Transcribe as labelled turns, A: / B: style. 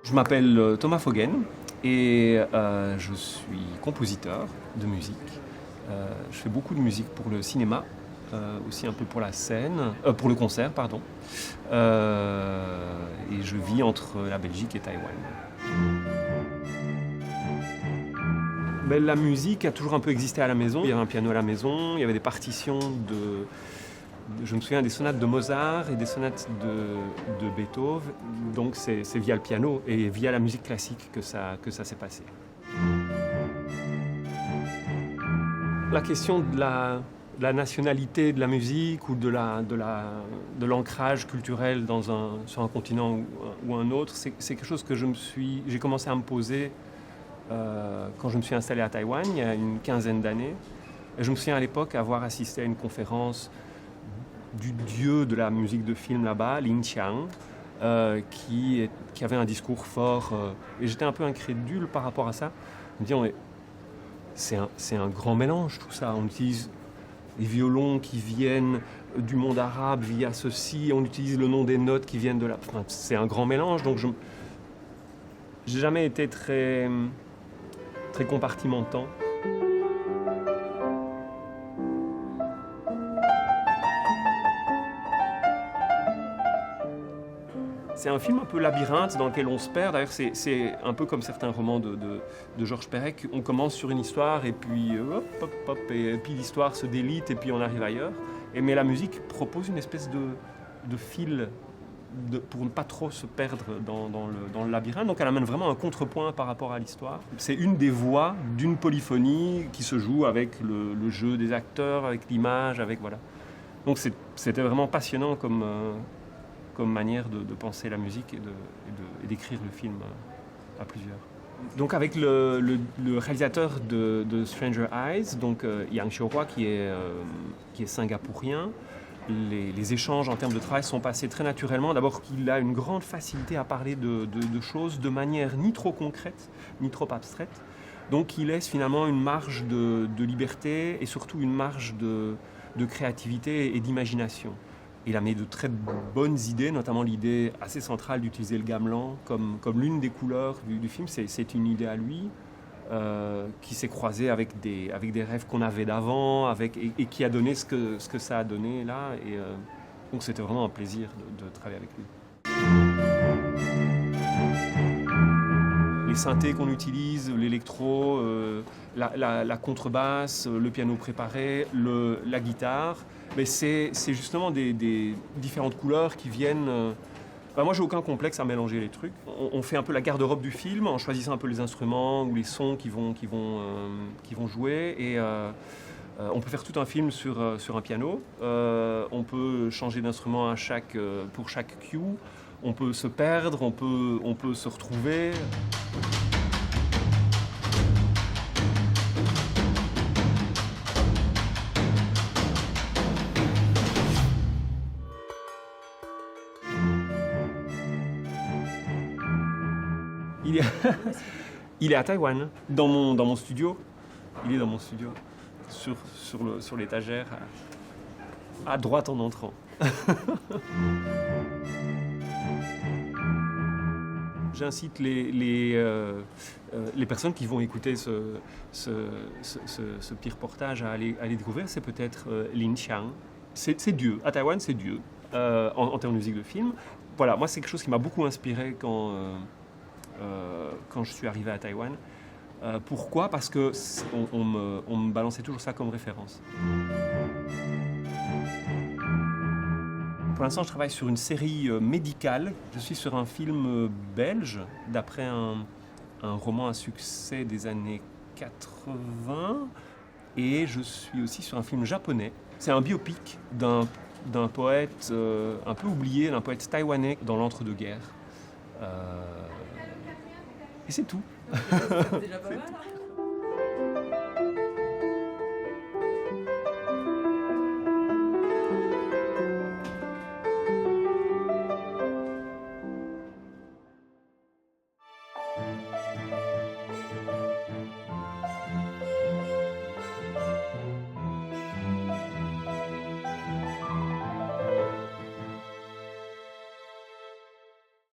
A: Je m'appelle Thomas Foggen et je suis compositeur de musique. Je fais beaucoup de musique pour le cinéma, aussi un peu pour la scène, pour le concert, pardon. Et je vis entre la Belgique et Taïwan. Ben, la musique a toujours un peu existé à la maison. Il y avait un piano à la maison, il y avait des partitions je me souviens des sonates de Mozart et des sonates de Beethoven. Donc c'est via le piano et via la musique classique que ça s'est passé. La question de la nationalité de la musique ou de l'ancrage culturel sur un continent ou un autre, c'est quelque chose que j'ai commencé à me poser quand je me suis installé à Taïwan il y a une quinzaine d'années. Et je me souviens à l'époque avoir assisté à une conférence du dieu de la musique de film là-bas, Lin Chiang, qui avait un discours fort. Et j'étais un peu incrédule par rapport à ça. Je me disais, c'est un grand mélange tout ça. On utilise les violons qui viennent du monde arabe via ceci, on utilise le nom des notes qui viennent de là. Enfin, c'est un grand mélange. Donc j'ai jamais été très compartimentant. C'est un film un peu labyrinthe dans lequel on se perd. D'ailleurs, c'est un peu comme certains romans de Georges Perec. On commence sur une histoire et puis et puis l'histoire se délite et puis on arrive ailleurs. Mais la musique propose une espèce de fil pour ne pas trop se perdre dans le labyrinthe. Donc elle amène vraiment un contrepoint par rapport à l'histoire. C'est une des voix d'une polyphonie qui se joue avec le jeu des acteurs, avec l'image, avec voilà. Donc c'était vraiment passionnant comme manière de penser la musique et d'écrire le film à plusieurs. Donc avec le réalisateur de Stranger Eyes, donc Yang Xiuhua, qui est singapourien, les échanges en termes de travail sont passés très naturellement. D'abord qu'il a une grande facilité à parler de choses de manière ni trop concrète, ni trop abstraite. Donc il laisse finalement une marge de liberté et surtout une marge de créativité et d'imagination. Il a mis de très bonnes idées, notamment l'idée assez centrale d'utiliser le gamelan comme l'une des couleurs du film. C'est une idée à lui qui s'est croisée avec des rêves qu'on avait d'avant et qui a donné ce que ça a donné là. Donc c'était vraiment un plaisir de travailler avec lui. Les synthés qu'on utilise, l'électro, la contrebasse, le piano préparé, la guitare, mais c'est justement des différentes couleurs qui viennent... moi, j'ai aucun complexe à mélanger les trucs. On fait un peu la garde-robe du film en choisissant un peu les instruments ou les sons qui vont jouer. Et on peut faire tout un film sur un piano. On peut changer d'instrument pour chaque cue. On peut se perdre, on peut se retrouver. Il est à Taïwan, dans mon studio. Il est dans mon studio, sur l'étagère, à droite en entrant. J'incite les personnes qui vont écouter ce petit reportage à aller découvrir. C'est peut-être Lin Chiang. C'est Dieu. À Taïwan, c'est Dieu, en termes de musique de film. Voilà, moi, c'est quelque chose qui m'a beaucoup inspiré quand je suis arrivé à Taïwan. Pourquoi ? Parce qu'on me balançait toujours ça comme référence. Pour l'instant, je travaille sur une série médicale. Je suis sur un film belge, d'après un roman à succès des années 80. Et je suis aussi sur un film japonais. C'est un biopic d'un poète un peu oublié, d'un poète taïwanais dans l'entre-deux-guerres. Et c'est tout.
B: C'est déjà pas mal, hein.